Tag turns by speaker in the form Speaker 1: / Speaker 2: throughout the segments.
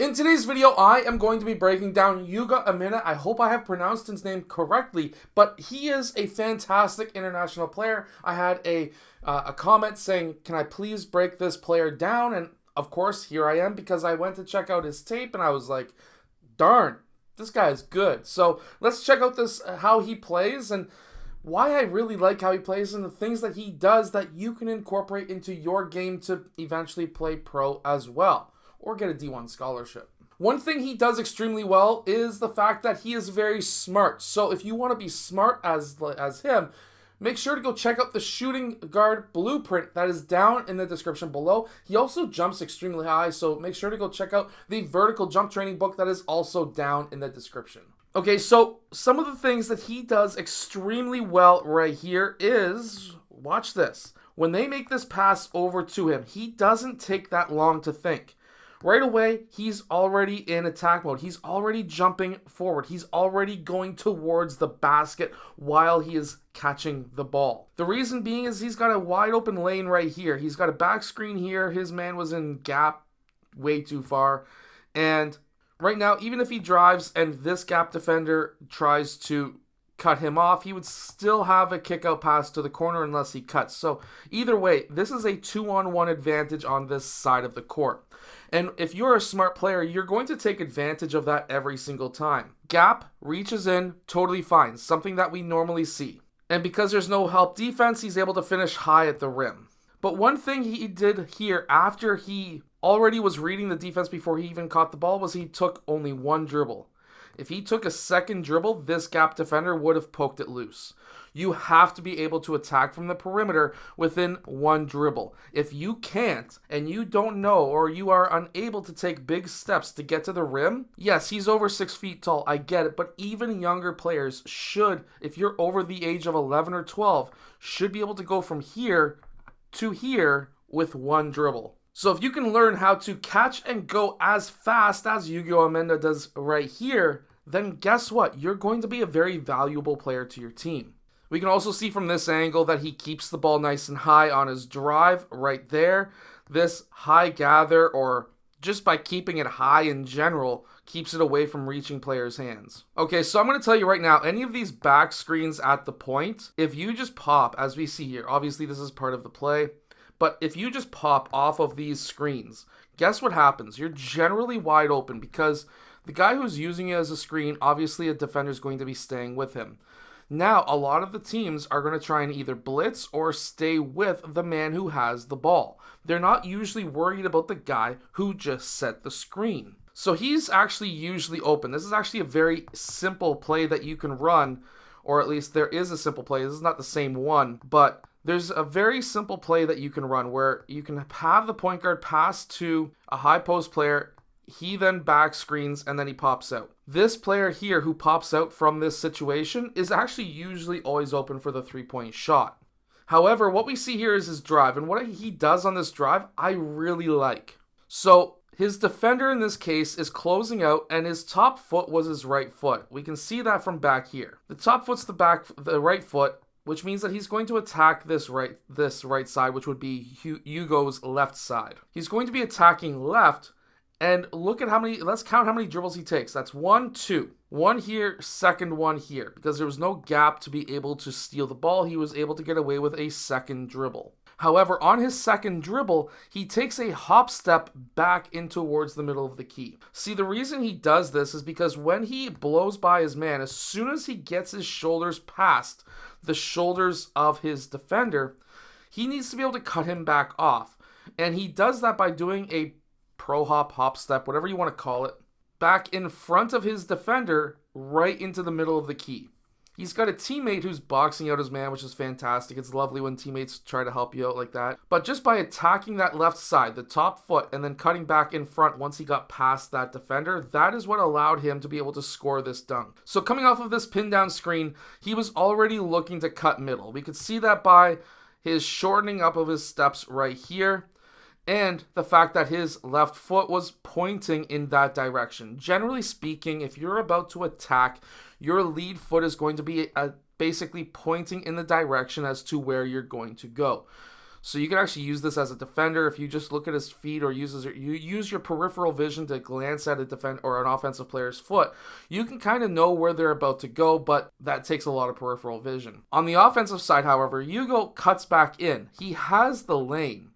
Speaker 1: In today's video, I am going to be breaking down Hugo Yimga. I hope I have pronounced his name correctly, but he is a fantastic international player. I had a comment saying, can I please break this player down? And of course, here I am, because I went to check out his tape and I was like, darn, this guy is good. So let's check out this how he plays and why I really like how he plays and the things that he does that you can incorporate into your game to eventually play pro as well, or get a D1 scholarship. One thing he does extremely well is the fact that he is very smart. So if you want to be smart as him, make sure to go check out the shooting guard blueprint that is down in the description below. He also jumps extremely high, so make sure to go check out the vertical jump training book that is also down in the description. Okay, so some of the things that he does extremely well right here is, watch this. When they make this pass over to him, he doesn't take that long to think. Right away, he's already in attack mode. He's already jumping forward. He's already going towards the basket while he is catching the ball. The reason being is he's got a wide open lane right here. He's got a back screen here. His man was in gap way too far. And right now, even if he drives and this gap defender tries to cut him off, he would still have a kick out pass to the corner unless he cuts. So either way, this is a 2-on-1 advantage on this side of the court. And if you're a smart player, you're going to take advantage of that every single time. Gap reaches in, totally fine, something that we normally see. And because there's no help defense, he's able to finish high at the rim. But one thing he did here after he already was reading the defense before he even caught the ball was he took only one dribble. If he took a second dribble, this gap defender would have poked it loose. You have to be able to attack from the perimeter within one dribble. If you can't, and you don't know, or you are unable to take big steps to get to the rim, yes, he's over 6 feet tall, I get it, but even younger players should, if you're over the age of 11 or 12, should be able to go from here to here with one dribble. So if you can learn how to catch and go as fast as Hugo Yimga does right here, then guess what? You're going to be a very valuable player to your team. We can also see from this angle that he keeps the ball nice and high on his drive right there. This high gather, or just by keeping it high in general, keeps it away from reaching players' hands. Okay, so I'm going to tell you right now, any of these back screens at the point, if you just pop, as we see here, obviously this is part of the play, but if you just pop off of these screens, guess what happens? You're generally wide open because the guy who's using it as a screen, obviously a defender is going to be staying with him. Now, a lot of the teams are going to try and either blitz or stay with the man who has the ball. They're not usually worried about the guy who just set the screen. So he's actually usually open. This is actually a very simple play that you can run, or at least there is a simple play. This is not the same one, but there's a very simple play that you can run where you can have the point guard pass to a high post player. He then back screens and then he pops out. This player here who pops out from this situation is actually usually always open for the three-point shot. However, what we see here is his drive, and what he does on this drive, I really like. So his defender in this case is closing out, and his top foot was his right foot. We can see that from back here. The top foot's the right foot, which means that he's going to attack this right side, which would be Hugo's left side. He's going to be attacking left. And look at let's count how many dribbles he takes. That's 1, 2. One here, second one here. Because there was no gap to be able to steal the ball, he was able to get away with a second dribble. However, on his second dribble, he takes a hop step back in towards the middle of the key. See, the reason he does this is because when he blows by his man, as soon as he gets his shoulders past the shoulders of his defender, he needs to be able to cut him back off. And he does that by doing a pro hop step, whatever you want to call it, back in front of his defender right into the middle of the key. He's got a teammate who's boxing out his man, which is fantastic. It's lovely when teammates try to help you out like that. But just by attacking that left side, the top foot, and then cutting back in front once he got past that defender, that is what allowed him to be able to score this dunk. So coming off of this pin down screen, he was already looking to cut middle. We could see that by his shortening up of his steps right here, and the fact that his left foot was pointing in that direction. Generally speaking, if you're about to attack, your lead foot is going to be basically pointing in the direction as to where you're going to go. So you can actually use this as a defender if you just look at his feet or you use your peripheral vision to glance at a defender or an offensive player's foot. You can kind of know where they're about to go, but that takes a lot of peripheral vision. On the offensive side, however, Hugo cuts back in. He has the lane.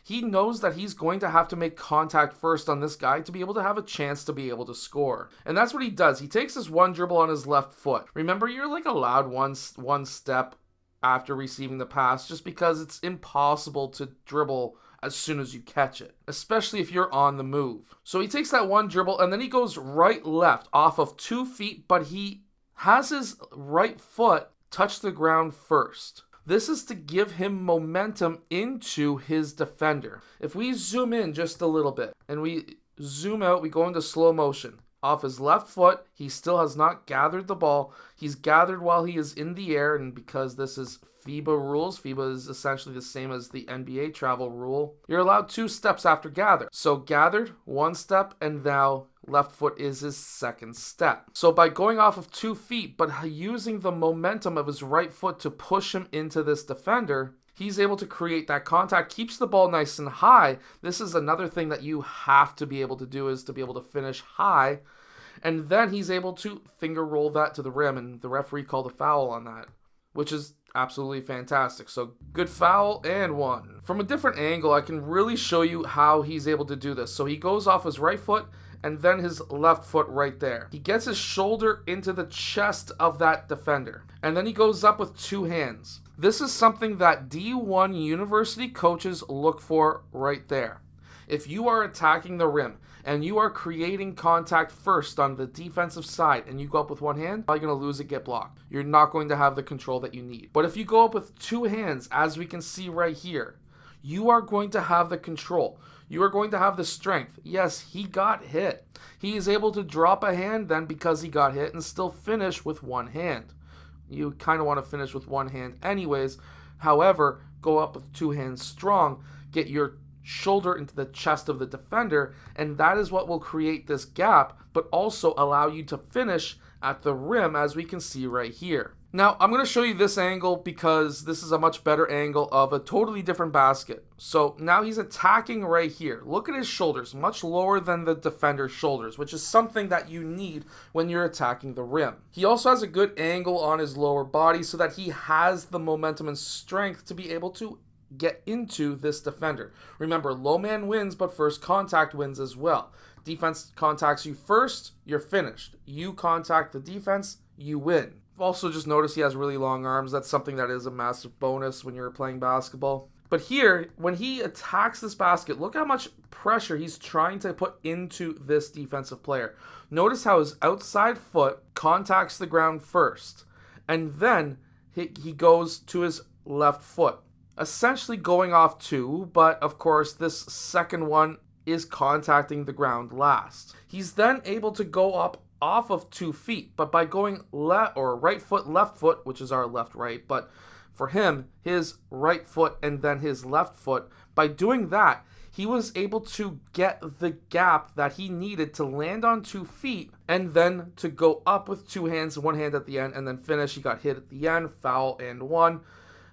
Speaker 1: He knows that he's going to have to make contact first on this guy to be able to have a chance to be able to score. And that's what he does. He takes this one dribble on his left foot. Remember, you're like allowed one step after receiving the pass just because it's impossible to dribble as soon as you catch it, especially if you're on the move. So he takes that one dribble and then he goes right left off of 2 feet, but he has his right foot touch the ground first. This is to give him momentum into his defender. If we zoom in just a little bit and we zoom out, we go into slow motion. Off his left foot, he still has not gathered the ball. He's gathered while he is in the air, and because this is FIBA rules, FIBA is essentially the same as the NBA travel rule, you're allowed 2 steps after gather. So gathered, 1 step, and now left foot is his second step. So by going off of 2 feet, but using the momentum of his right foot to push him into this defender, he's able to create that contact, keeps the ball nice and high. This is another thing that you have to be able to do, is to be able to finish high. And then he's able to finger roll that to the rim, and the referee called a foul on that, which is absolutely fantastic. So good foul and 1. From a different angle, I can really show you how he's able to do this. So he goes off his right foot and then his left foot right there. He gets his shoulder into the chest of that defender, and then he goes up with 2 hands. This is something that D1 university coaches look for right there. If you are attacking the rim and you are creating contact first on the defensive side and you go up with 1 hand, you're going to lose it, get blocked. You're not going to have the control that you need. But if you go up with 2 hands, as we can see right here, you are going to have the control. You are going to have the strength. Yes, he got hit. He is able to drop a hand then because he got hit and still finish with 1 hand. You kind of want to finish with 1 hand anyways. However, go up with 2 hands strong, get your shoulder into the chest of the defender, and that is what will create this gap, but also allow you to finish at the rim, as we can see right here. Now, I'm going to show you this angle because this is a much better angle of a totally different basket. So now he's attacking right here. Look at his shoulders, much lower than the defender's shoulders, which is something that you need when you're attacking the rim. He also has a good angle on his lower body so that he has the momentum and strength to be able to get into this defender. Remember, low man wins, but first contact wins as well. Defense contacts you first, you're finished. You contact the defense, you win. Also, just notice he has really long arms. That's something that is a massive bonus when you're playing basketball. But here, when he attacks this basket, look how much pressure he's trying to put into this defensive player. Notice how his outside foot contacts the ground first, and then he goes to his left foot, essentially going off 2, but of course this second one is contacting the ground last. He's then able to go up off of 2 feet, but by going right foot, left foot, which is our left right, but for him, his right foot and then his left foot, by doing that, he was able to get the gap that he needed to land on 2 feet and then to go up with 2 hands, 1 hand at the end, and then finish. He got hit at the end, foul and 1.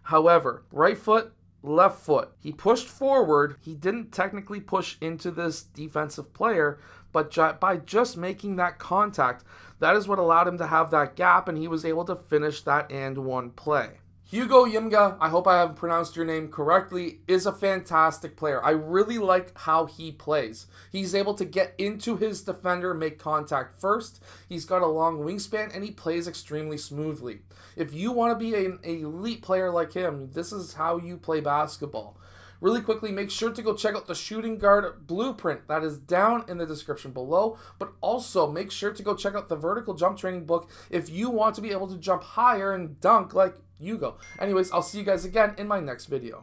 Speaker 1: However, right foot, left foot. He pushed forward. He didn't technically push into this defensive player, but by just making that contact, that is what allowed him to have that gap, and he was able to finish that and 1 play. Hugo Yimga, I hope I have pronounced your name correctly, is a fantastic player. I really like how he plays. He's able to get into his defender, make contact first. He's got a long wingspan, and he plays extremely smoothly. If you want to be an elite player like him, this is how you play basketball. Really quickly, make sure to go check out the shooting guard blueprint that is down in the description below, but also make sure to go check out the vertical jump training book if you want to be able to jump higher and dunk like Hugo. Anyways, I'll see you guys again in my next video.